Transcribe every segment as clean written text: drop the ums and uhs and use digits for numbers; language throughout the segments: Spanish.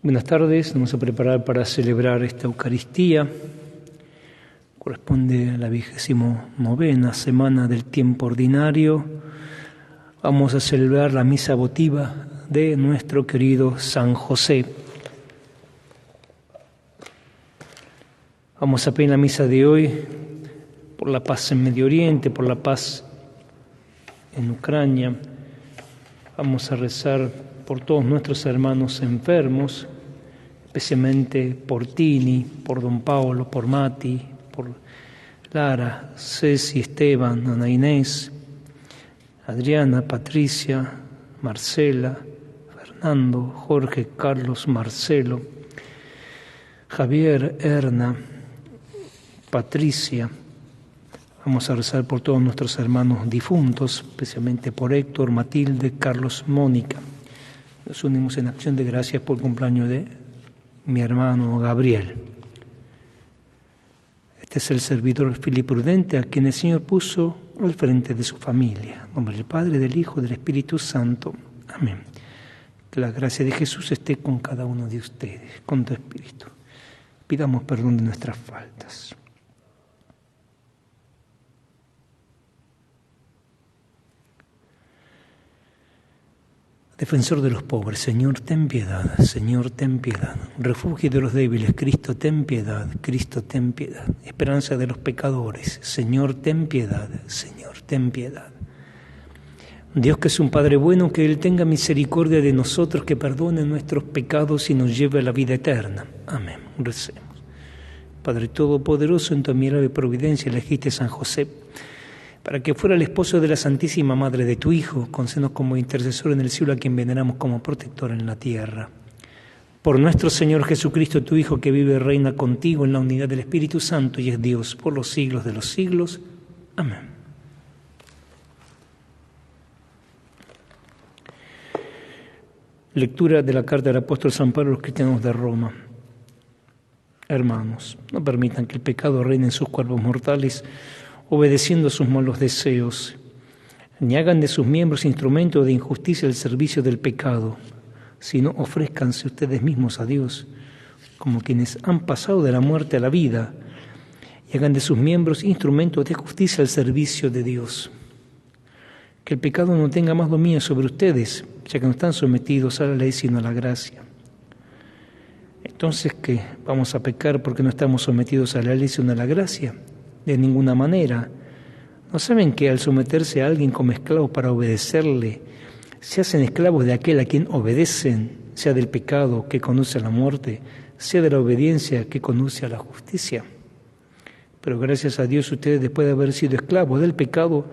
Buenas tardes, vamos a preparar para celebrar esta Eucaristía. Corresponde a la 29ª semana del tiempo ordinario. Vamos a celebrar la misa votiva de nuestro querido San José. Vamos a pedir la misa de hoy por la paz en Medio Oriente, por la paz en Ucrania. Vamos a rezar por todos nuestros hermanos enfermos, especialmente por Tini, por Don Paulo, por Mati, por Lara, Ceci, Esteban, Ana Inés, Adriana, Patricia, Marcela, Fernando, Jorge, Carlos, Marcelo, Javier, Erna, Patricia. Vamos a rezar por todos nuestros hermanos difuntos, especialmente por Héctor, Matilde, Carlos, Mónica. Nos unimos en acción de gracias por el cumpleaños de mi hermano Gabriel. Este es el servidor fiel y prudente a quien el Señor puso al frente de su familia. En nombre del Padre, del Hijo, del Espíritu Santo. Amén. Que la gracia de Jesús esté con cada uno de ustedes, con tu espíritu. Pidamos perdón de nuestras faltas. Defensor de los pobres, Señor, ten piedad, Señor, ten piedad. Refugio de los débiles, Cristo, ten piedad, Cristo, ten piedad. Esperanza de los pecadores, Señor, ten piedad, Señor, ten piedad. Dios, que es un Padre bueno, que Él tenga misericordia de nosotros, que perdone nuestros pecados y nos lleve a la vida eterna. Amén. Recemos. Padre Todopoderoso, en tu admirable providencia elegiste a San José para que fuera el esposo de la Santísima Madre de tu Hijo, concédenos como intercesor en el cielo a quien veneramos como protector en la tierra. Por nuestro Señor Jesucristo, tu Hijo, que vive y reina contigo en la unidad del Espíritu Santo y es Dios por los siglos de los siglos. Amén. Lectura de la carta del apóstol San Pablo a los cristianos de Roma. Hermanos, no permitan que el pecado reine en sus cuerpos mortales, obedeciendo a sus malos deseos, ni hagan de sus miembros instrumentos de injusticia al servicio del pecado, sino ofrézcanse ustedes mismos a Dios, como quienes han pasado de la muerte a la vida, y hagan de sus miembros instrumentos de justicia al servicio de Dios. Que el pecado no tenga más dominio sobre ustedes, ya que no están sometidos a la ley sino a la gracia. Entonces, ¿qué? ¿Vamos a pecar porque no estamos sometidos a la ley sino a la gracia? De ninguna manera. ¿No saben que al someterse a alguien como esclavos para obedecerle, se hacen esclavos de aquel a quien obedecen, sea del pecado que conduce a la muerte, sea de la obediencia que conduce a la justicia? Pero gracias a Dios ustedes, después de haber sido esclavos del pecado,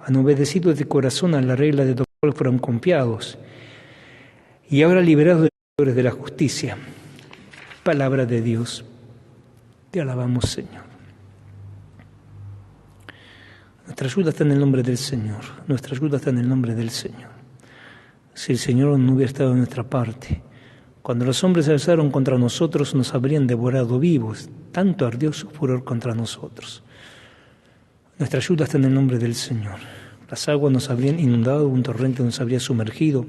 han obedecido de corazón a la regla de la cual fueron confiados, y ahora liberados de los poderes de la justicia. Palabra de Dios. Te alabamos, Señor. Nuestra ayuda está en el nombre del Señor. Nuestra ayuda está en el nombre del Señor. Si el Señor no hubiera estado de nuestra parte, cuando los hombres se alzaron contra nosotros, nos habrían devorado vivos. Tanto ardió su furor contra nosotros. Nuestra ayuda está en el nombre del Señor. Las aguas nos habrían inundado, un torrente nos habría sumergido.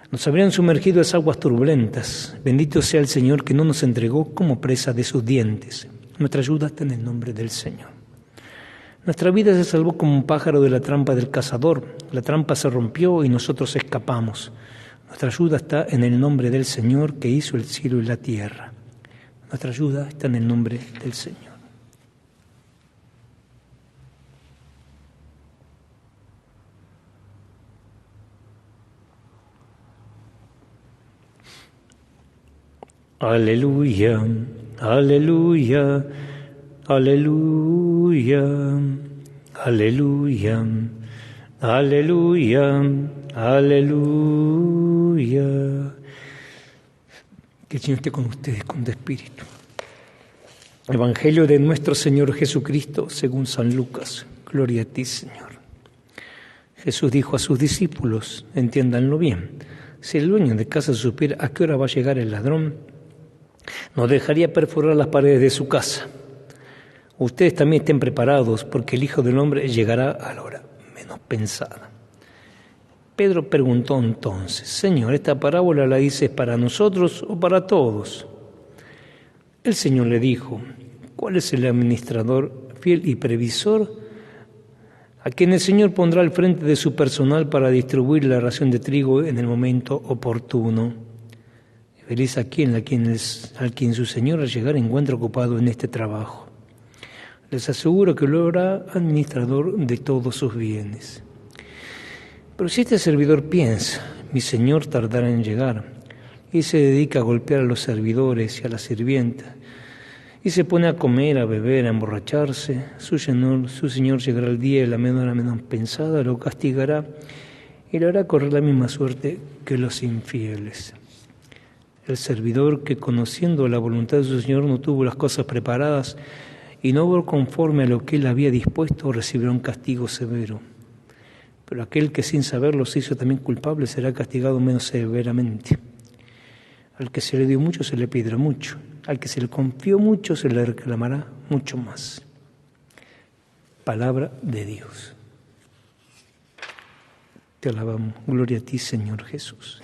Nos habrían sumergido esas aguas turbulentas. Bendito sea el Señor que no nos entregó como presa de sus dientes. Nuestra ayuda está en el nombre del Señor. Nuestra vida se salvó como un pájaro de la trampa del cazador. La trampa se rompió y nosotros escapamos. Nuestra ayuda está en el nombre del Señor que hizo el cielo y la tierra. Nuestra ayuda está en el nombre del Señor. Aleluya, aleluya. Aleluya, aleluya, aleluya, aleluya. Que el Señor esté con ustedes, con tu espíritu. Evangelio de nuestro Señor Jesucristo, según San Lucas. Gloria a ti, Señor. Jesús dijo a sus discípulos, entiéndanlo bien, si el dueño de casa supiera a qué hora va a llegar el ladrón, no dejaría perforar las paredes de su casa. Ustedes también estén preparados, porque el Hijo del Hombre llegará a la hora menos pensada. Pedro preguntó entonces: Señor, ¿esta parábola la dices para nosotros o para todos? El Señor le dijo: ¿cuál es el administrador fiel y previsor a quien el Señor pondrá al frente de su personal para distribuir la ración de trigo en el momento oportuno? Feliz a quien su Señor al llegar encuentra ocupado en este trabajo. Les aseguro que lo hará administrador de todos sus bienes. Pero si este servidor piensa: mi Señor tardará en llegar, y se dedica a golpear a los servidores y a las sirvientas, y se pone a comer, a beber, a emborracharse, su Señor llegará el día y la hora menos pensada, lo castigará y le hará correr la misma suerte que los infieles. El servidor que, conociendo la voluntad de su Señor, no tuvo las cosas preparadas y no obró conforme a lo que él había dispuesto, recibirá un castigo severo. Pero aquel que sin saberlo se hizo también culpable será castigado menos severamente. Al que se le dio mucho se le pedirá mucho, al que se le confió mucho se le reclamará mucho más. Palabra de Dios. Te alabamos. Gloria a ti, Señor Jesús.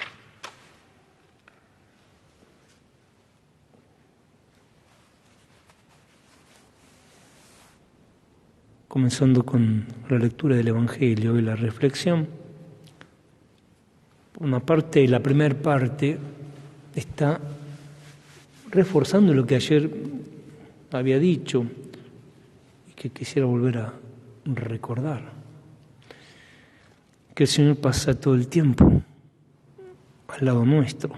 Comenzando con la lectura del Evangelio y la reflexión. Una parte, la primera parte, está reforzando lo que ayer había dicho y que quisiera volver a recordar. Que el Señor pasa todo el tiempo al lado nuestro,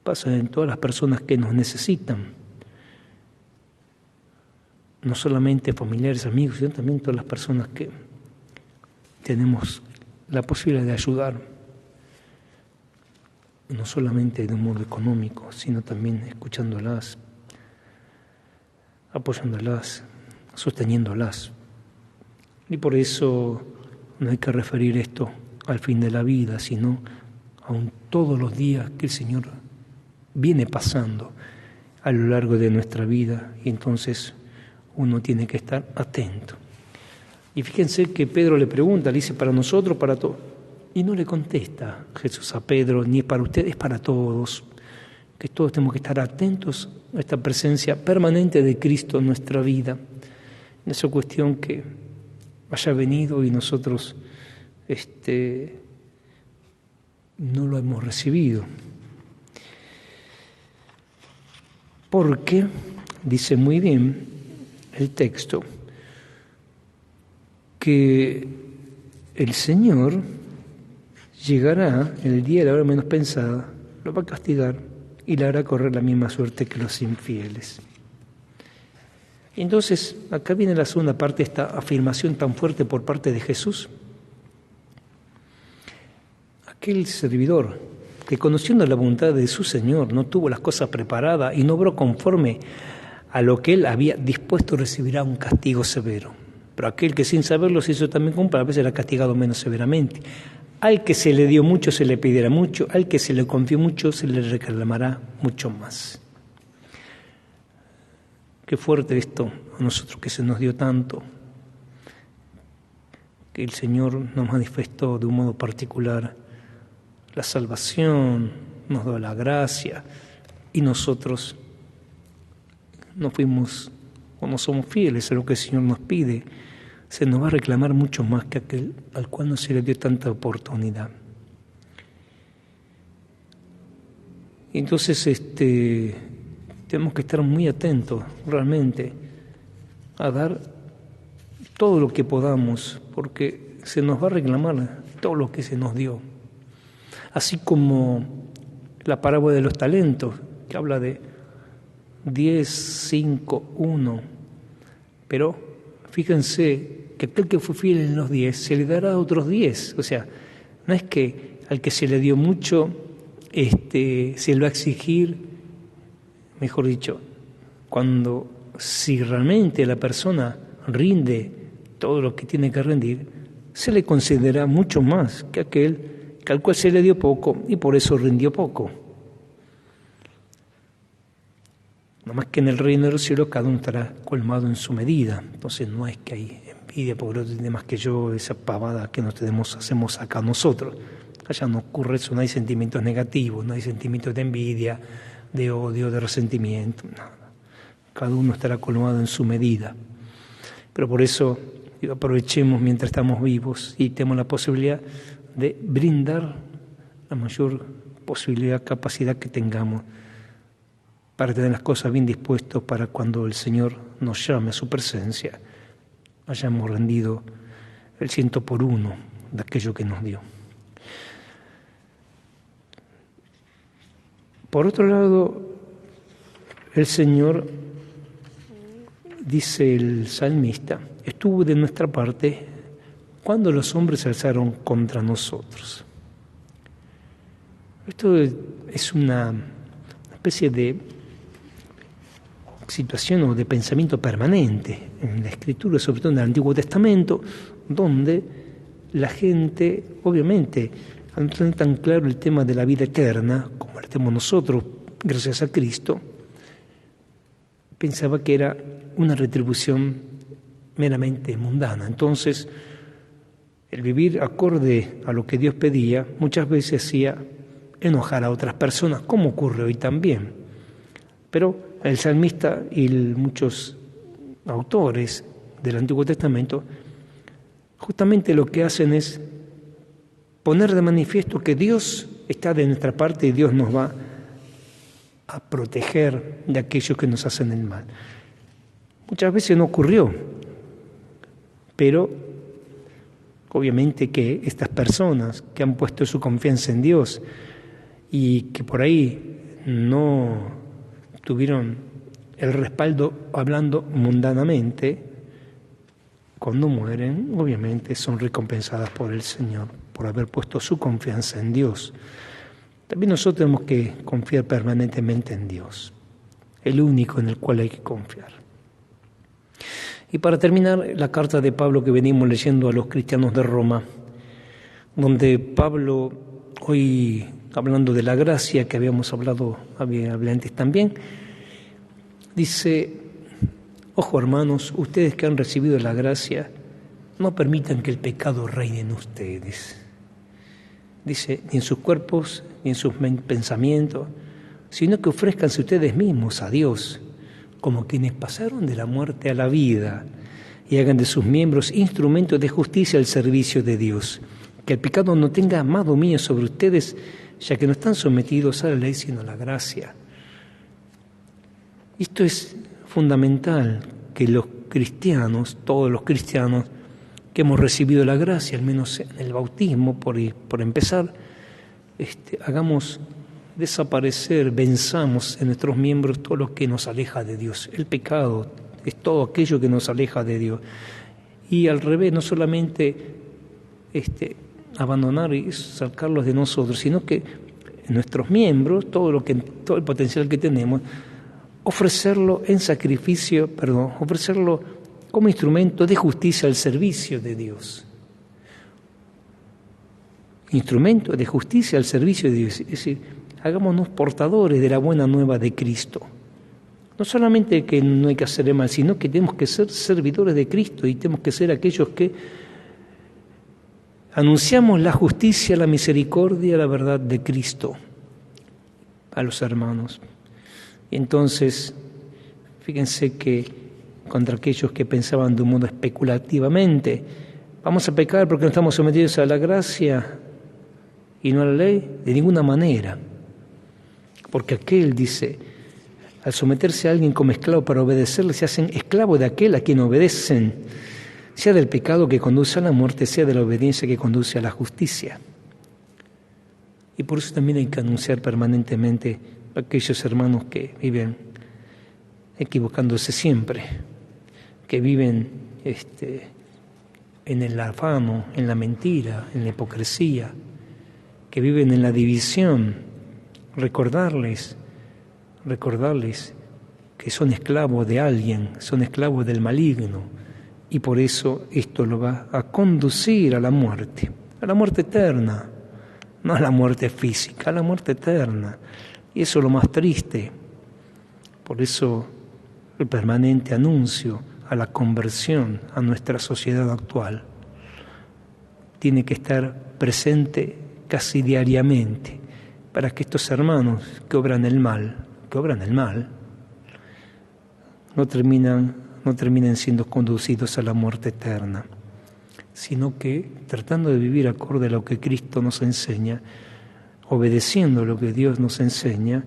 pasa en todas las personas que nos necesitan. No solamente familiares, amigos, sino también todas las personas que tenemos la posibilidad de ayudar, no solamente de un modo económico, sino también escuchándolas, apoyándolas, sosteniéndolas. Y por eso no hay que referir esto al fin de la vida, sino aún todos los días que el Señor viene pasando a lo largo de nuestra vida, y entonces uno tiene que estar atento. Y fíjense que Pedro le pregunta, le dice: ¿para nosotros, para todos? Y no le contesta Jesús a Pedro: ni es para ustedes, es para todos. Que todos tenemos que estar atentos a esta presencia permanente de Cristo en nuestra vida. En esa cuestión que haya venido y nosotros no lo hemos recibido. Porque, dice muy bien el texto, que el Señor llegará en el día y la hora menos pensada, lo va a castigar y le hará correr la misma suerte que los infieles. Entonces, acá viene la segunda parte, esta afirmación tan fuerte por parte de Jesús. Aquel servidor que, conociendo la voluntad de su Señor, no tuvo las cosas preparadas y no obró conforme a lo que él había dispuesto, recibirá un castigo severo. Pero aquel que sin saberlo se hizo también culpable será castigado menos severamente. Al que se le dio mucho se le pedirá mucho, al que se le confió mucho se le reclamará mucho más. Qué fuerte esto a nosotros que se nos dio tanto, que el Señor nos manifestó de un modo particular la salvación, nos dio la gracia, y nosotros no fuimos o no somos fieles a lo que el Señor nos pide. Se nos va a reclamar mucho más que aquel al cual no se le dio tanta oportunidad. Entonces tenemos que estar muy atentos realmente a dar todo lo que podamos, porque se nos va a reclamar todo lo que se nos dio. Así como la parábola de los talentos, que habla de 10, 5, 1, pero fíjense que aquel que fue fiel en los 10 se le dará otros 10. O sea, no es que al que se le dio mucho se le va a exigir, mejor dicho, si realmente la persona rinde todo lo que tiene que rendir, se le concederá mucho más que aquel al cual se le dio poco y por eso rindió poco. No más que en el reino de los cielos cada uno estará colmado en su medida. Entonces no es que hay envidia porque otro tiene más que yo, esa pavada que hacemos acá nosotros. Allá no ocurre eso, no hay sentimientos negativos, no hay sentimientos de envidia, de odio, de resentimiento, nada. Cada uno estará colmado en su medida. Pero por eso aprovechemos mientras estamos vivos y tenemos la posibilidad de brindar la mayor posibilidad, capacidad que tengamos para tener las cosas bien dispuestas para cuando el Señor nos llame a su presencia, hayamos rendido el 100 por 1 de aquello que nos dio. Por otro lado, el Señor, dice el salmista, estuvo de nuestra parte cuando los hombres se alzaron contra nosotros. Esto es una especie de situación o de pensamiento permanente en la Escritura, sobre todo en el Antiguo Testamento, donde la gente, obviamente, al no tener tan claro el tema de la vida eterna, como lo tenemos nosotros, gracias a Cristo, pensaba que era una retribución meramente mundana. Entonces, el vivir acorde a lo que Dios pedía, muchas veces hacía enojar a otras personas, como ocurre hoy también. Pero el salmista y muchos autores del Antiguo Testamento justamente lo que hacen es poner de manifiesto que Dios está de nuestra parte y Dios nos va a proteger de aquellos que nos hacen el mal. Muchas veces no ocurrió, pero obviamente que estas personas que han puesto su confianza en Dios y que por ahí no tuvieron el respaldo hablando mundanamente, cuando mueren, obviamente son recompensadas por el Señor, por haber puesto su confianza en Dios. También nosotros tenemos que confiar permanentemente en Dios, el único en el cual hay que confiar. Y para terminar, la carta de Pablo que venimos leyendo a los cristianos de Roma, donde Pablo, hoy hablando de la gracia que habíamos hablado antes también, dice: ojo hermanos, ustedes que han recibido la gracia, no permitan que el pecado reine en ustedes. Dice, ni en sus cuerpos, ni en sus pensamientos, sino que ofrezcanse ustedes mismos a Dios, como quienes pasaron de la muerte a la vida, y hagan de sus miembros instrumentos de justicia al servicio de Dios. Que el pecado no tenga más dominio sobre ustedes, ya que no están sometidos a la ley, sino a la gracia. Esto es fundamental, que los cristianos, todos los cristianos que hemos recibido la gracia, al menos en el bautismo, por empezar, hagamos desaparecer, venzamos en nuestros miembros todo lo que nos aleja de Dios. El pecado es todo aquello que nos aleja de Dios. Y al revés, no solamente abandonar y sacarlos de nosotros, sino que en nuestros miembros, todo el potencial que tenemos, ofrecerlo en sacrificio, ofrecerlo como instrumento de justicia al servicio de Dios. Instrumento de justicia al servicio de Dios. Es decir, hagámonos portadores de la buena nueva de Cristo. No solamente que no hay que hacer el mal, sino que tenemos que ser servidores de Cristo y tenemos que ser aquellos que anunciamos la justicia, la misericordia, la verdad de Cristo a los hermanos. Y entonces, fíjense que contra aquellos que pensaban de un modo especulativamente, vamos a pecar porque no estamos sometidos a la gracia y no a la ley, de ninguna manera. Porque aquel dice, al someterse a alguien como esclavo para obedecerle, se hacen esclavos de aquel a quien obedecen, sea del pecado que conduce a la muerte, sea de la obediencia que conduce a la justicia. Y por eso también hay que anunciar permanentemente a aquellos hermanos que viven equivocándose siempre, que viven en el afano, en la mentira, en la hipocresía, que viven en la división, recordarles que son esclavos de alguien, son esclavos del maligno, y por eso esto lo va a conducir a la muerte eterna, no a la muerte física, a la muerte eterna. Y eso es lo más triste. Por eso el permanente anuncio a la conversión a nuestra sociedad actual, tiene que estar presente casi diariamente para que estos hermanos que obran el mal, no terminen siendo conducidos a la muerte eterna, sino que tratando de vivir acorde a lo que Cristo nos enseña, obedeciendo lo que Dios nos enseña,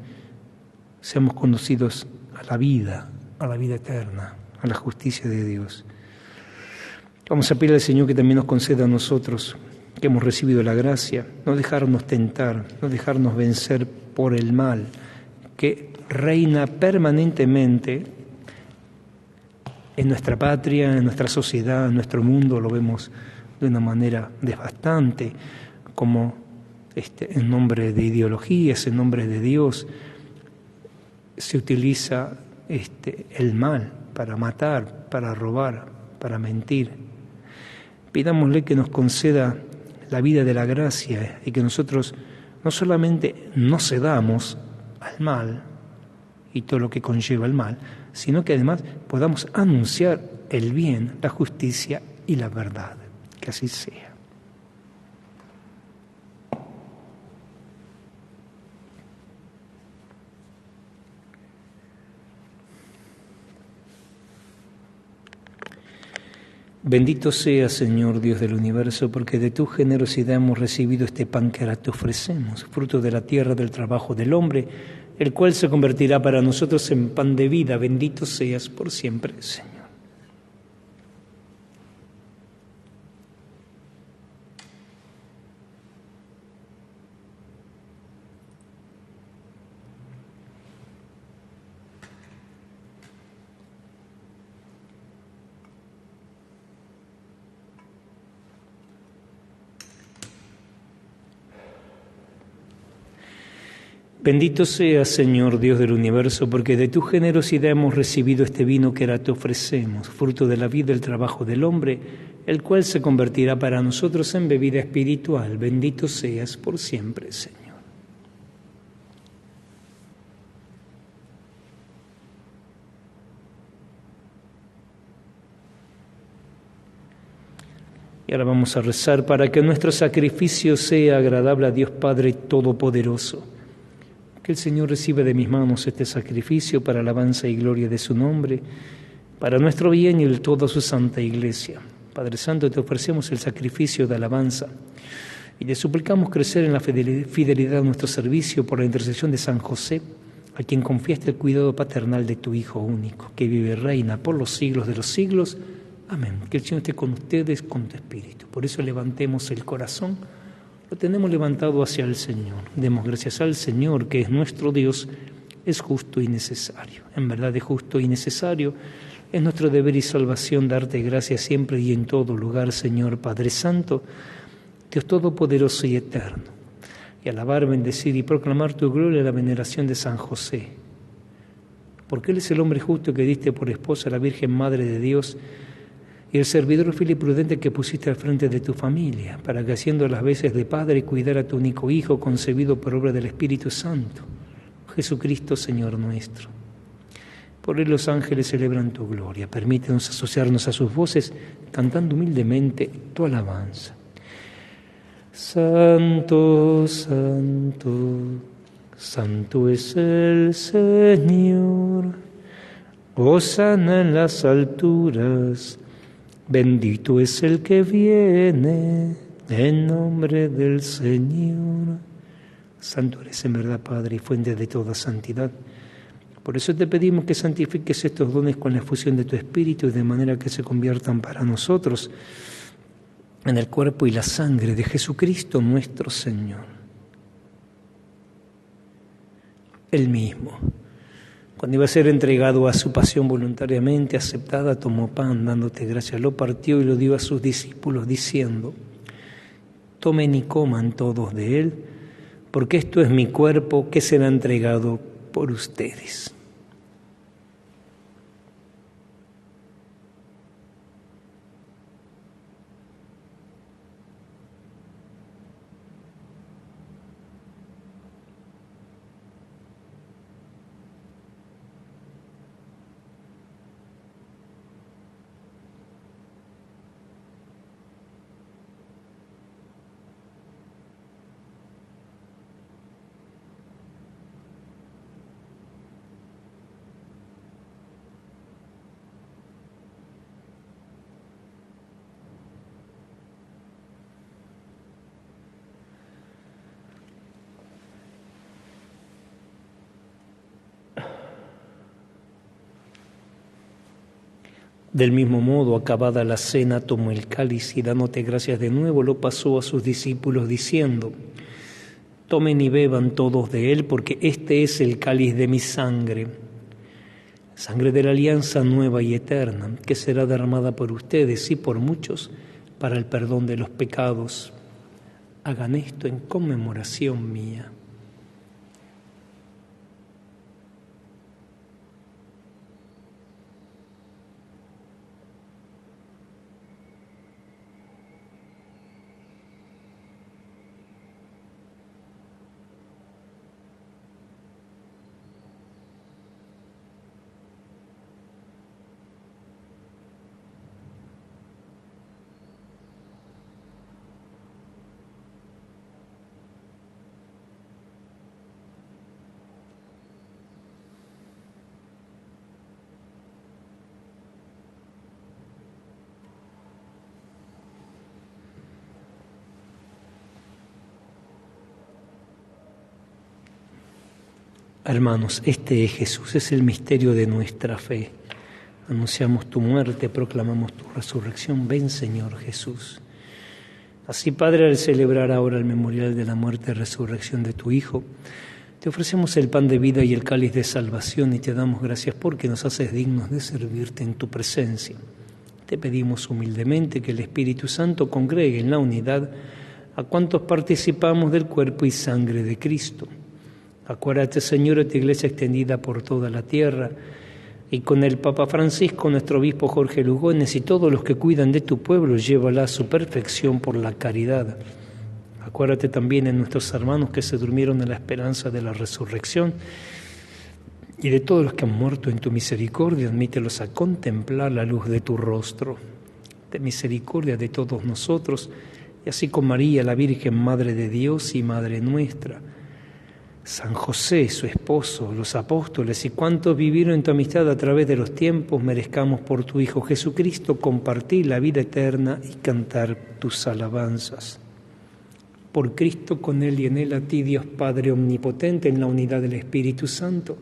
seamos conducidos a la vida eterna, a la justicia de Dios. Vamos a pedir al Señor que también nos conceda a nosotros, que hemos recibido la gracia, no dejarnos tentar, no dejarnos vencer por el mal, que reina permanentemente en nuestra patria, en nuestra sociedad, en nuestro mundo. Lo vemos de una manera devastante, como en nombre de ideologías, en nombre de Dios, se utiliza el mal para matar, para robar, para mentir. Pidámosle que nos conceda la vida de la gracia y que nosotros no solamente no cedamos al mal y todo lo que conlleva el mal, sino que además podamos anunciar el bien, la justicia y la verdad. Que así sea. Bendito seas, Señor Dios del universo, porque de tu generosidad hemos recibido este pan que ahora te ofrecemos, fruto de la tierra del trabajo del hombre, el cual se convertirá para nosotros en pan de vida. Bendito seas por siempre, Señor. Bendito seas, Señor Dios del universo, porque de tu generosidad hemos recibido este vino que ahora te ofrecemos, fruto de la vida y el trabajo del hombre, el cual se convertirá para nosotros en bebida espiritual. Bendito seas por siempre, Señor. Y ahora vamos a rezar para que nuestro sacrificio sea agradable a Dios Padre Todopoderoso. Que el Señor reciba de mis manos este sacrificio para alabanza y gloria de su nombre, para nuestro bien y el de toda su santa Iglesia. Padre Santo, te ofrecemos el sacrificio de alabanza y te suplicamos crecer en la fidelidad a nuestro servicio por la intercesión de San José, a quien confiaste el cuidado paternal de tu Hijo único, que vive y reina por los siglos de los siglos. Amén. Que el Señor esté con ustedes, con tu espíritu. Por eso levantemos el corazón. Lo tenemos levantado hacia el Señor. Demos gracias al Señor, que es nuestro Dios, es justo y necesario. En verdad es justo y necesario. Es nuestro deber y salvación darte gracias siempre y en todo lugar, Señor Padre Santo, Dios Todopoderoso y Eterno. Y alabar, bendecir y proclamar tu gloria y la veneración de San José. Porque Él es el hombre justo que diste por esposa a la Virgen Madre de Dios, y el servidor fiel y prudente que pusiste al frente de tu familia, para que haciendo las veces de padre cuidara a tu único Hijo, concebido por obra del Espíritu Santo, Jesucristo Señor nuestro. Por él los ángeles celebran tu gloria. Permítenos asociarnos a sus voces, cantando humildemente tu alabanza. Santo, santo, santo es el Señor. Hosana en las alturas. Bendito es el que viene en nombre del Señor. Santo eres en verdad, Padre, y fuente de toda santidad. Por eso te pedimos que santifiques estos dones con la efusión de tu Espíritu, y de manera que se conviertan para nosotros en el cuerpo y la sangre de Jesucristo nuestro Señor. Él mismo, cuando iba a ser entregado a su pasión voluntariamente aceptada, tomó pan, dándote gracias, lo partió y lo dio a sus discípulos, diciendo: tomen y coman todos de él, porque esto es mi cuerpo que será entregado por ustedes. Del mismo modo, acabada la cena, tomó el cáliz y dándote gracias de nuevo, lo pasó a sus discípulos diciendo: tomen y beban todos de él, porque este es el cáliz de mi sangre, sangre de la alianza nueva y eterna, que será derramada por ustedes y por muchos para el perdón de los pecados. Hagan esto en conmemoración mía. Hermanos, este es Jesús, es el misterio de nuestra fe. Anunciamos tu muerte, proclamamos tu resurrección. Ven, Señor Jesús. Así, Padre, al celebrar ahora el memorial de la muerte y resurrección de tu Hijo, te ofrecemos el pan de vida y el cáliz de salvación y te damos gracias porque nos haces dignos de servirte en tu presencia. Te pedimos humildemente que el Espíritu Santo congregue en la unidad a cuantos participamos del cuerpo y sangre de Cristo. Acuérdate, Señor, de tu iglesia extendida por toda la tierra, y con el Papa Francisco, nuestro obispo Jorge Lugones y todos los que cuidan de tu pueblo, llévala a su perfección por la caridad. Acuérdate también de nuestros hermanos que se durmieron en la esperanza de la resurrección, y de todos los que han muerto en tu misericordia, admítelos a contemplar la luz de tu rostro. De misericordia de todos nosotros, y así con María, la Virgen, Madre de Dios y Madre nuestra, San José, su esposo, los apóstoles y cuantos vivieron en tu amistad a través de los tiempos, merezcamos por tu Hijo Jesucristo compartir la vida eterna y cantar tus alabanzas. Por Cristo, con Él y en Él, a ti, Dios Padre omnipotente, en la unidad del Espíritu Santo,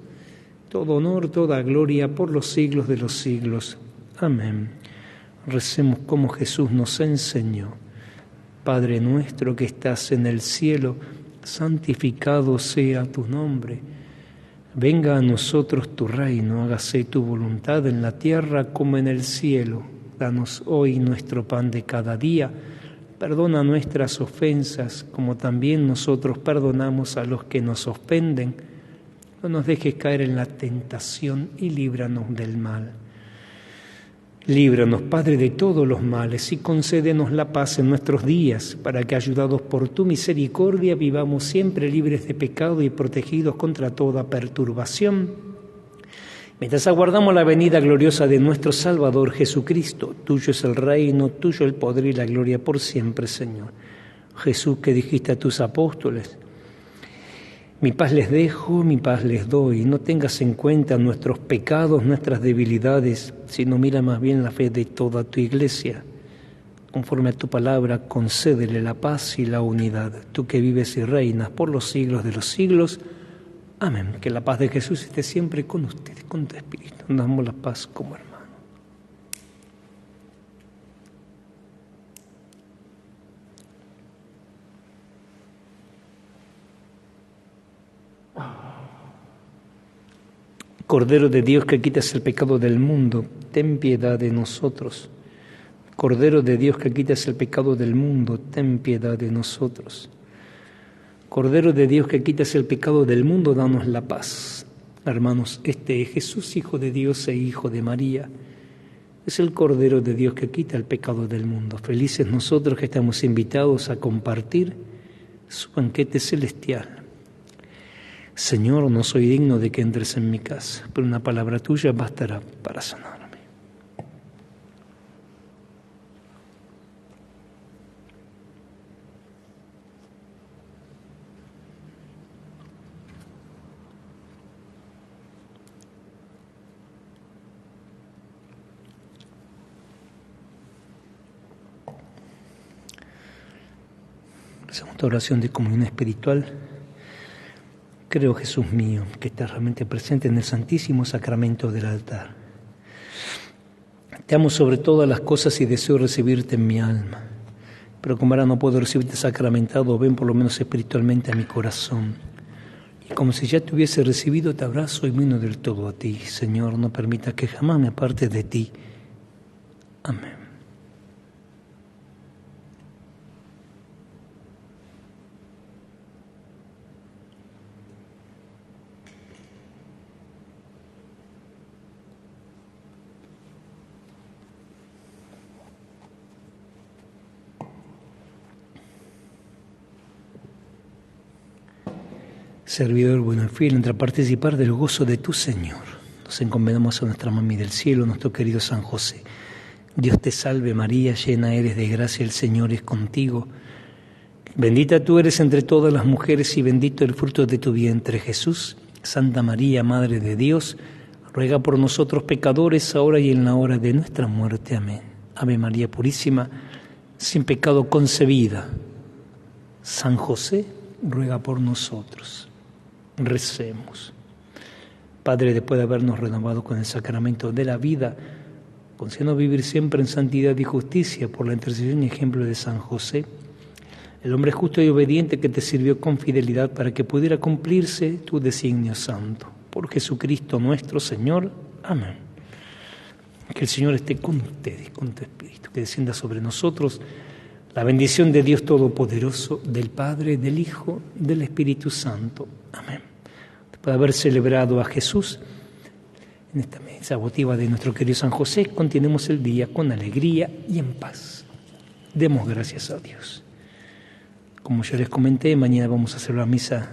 todo honor, toda gloria por los siglos de los siglos. Amén. Recemos como Jesús nos enseñó. Padre nuestro que estás en el cielo, santificado sea tu nombre. Venga a nosotros tu reino, hágase tu voluntad en la tierra como en el cielo. Danos hoy nuestro pan de cada día. Perdona nuestras ofensas, como también nosotros perdonamos a los que nos ofenden. No nos dejes caer en la tentación y líbranos del mal. Líbranos, Padre, de todos los males y concédenos la paz en nuestros días, para que, ayudados por tu misericordia, vivamos siempre libres de pecado y protegidos contra toda perturbación. Mientras aguardamos la venida gloriosa de nuestro Salvador Jesucristo, tuyo es el reino, tuyo el poder y la gloria por siempre, Señor. Jesús, que dijiste a tus apóstoles: mi paz les dejo, mi paz les doy. No tengas en cuenta nuestros pecados, nuestras debilidades, sino mira más bien la fe de toda tu iglesia. Conforme a tu palabra, concédele la paz y la unidad. Tú que vives y reinas por los siglos de los siglos. Amén. Que la paz de Jesús esté siempre con ustedes, con tu espíritu. Nos damos la paz como hermanos. Cordero de Dios, que quitas el pecado del mundo, ten piedad de nosotros. Cordero de Dios, que quitas el pecado del mundo, ten piedad de nosotros. Cordero de Dios, que quitas el pecado del mundo, danos la paz. Hermanos, este es Jesús, Hijo de Dios e Hijo de María. Es el Cordero de Dios que quita el pecado del mundo. Felices nosotros que estamos invitados a compartir su banquete celestial. Señor, no soy digno de que entres en mi casa, pero una palabra tuya bastará para sanarme. Segunda oración de comunión espiritual. Creo, Jesús mío, que estás realmente presente en el Santísimo Sacramento del altar. Te amo sobre todas las cosas y deseo recibirte en mi alma. Pero como ahora no puedo recibirte sacramentado, ven por lo menos espiritualmente a mi corazón. Y como si ya te hubiese recibido, te abrazo y me uno del todo a ti. Señor, no permita que jamás me aparte de ti. Amén. Servidor bueno y fiel, entra a participar del gozo de tu Señor. Nos encomendamos a nuestra Mami del Cielo, nuestro querido San José. Dios te salve María, llena eres de gracia, el Señor es contigo. Bendita tú eres entre todas las mujeres y bendito el fruto de tu vientre, Jesús. Santa María, Madre de Dios, ruega por nosotros pecadores, ahora y en la hora de nuestra muerte. Amén. Ave María Purísima, sin pecado concebida. San José, ruega por nosotros. Recemos. Padre, después de habernos renovado con el sacramento de la vida, concédenos vivir siempre en santidad y justicia por la intercesión y ejemplo de San José, el hombre justo y obediente que te sirvió con fidelidad para que pudiera cumplirse tu designio santo. Por Jesucristo nuestro Señor. Amén. Que el Señor esté con ustedes, con tu espíritu, que descienda sobre nosotros la bendición de Dios Todopoderoso, del Padre, del Hijo, del Espíritu Santo. Amén. Después de haber celebrado a Jesús en esta misa votiva de nuestro querido San José, continuemos el día con alegría y en paz. Demos gracias a Dios. Como ya les comenté, mañana vamos a hacer la misa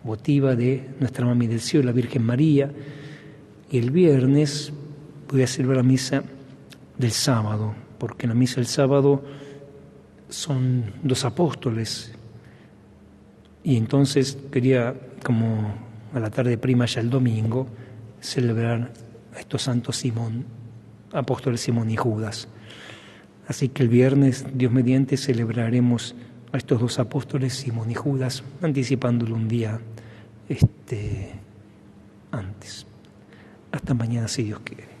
votiva de nuestra Mami del Cielo, la Virgen María, y el viernes voy a celebrar la misa del sábado, porque en la misa del sábado son 2 apóstoles, y entonces quería, como a la tarde prima ya el domingo, celebrar a estos santos Simón, apóstoles Simón y Judas. Así que el viernes, Dios mediante, celebraremos a estos 2 apóstoles, Simón y Judas, anticipándolo un día antes. Hasta mañana, si Dios quiere.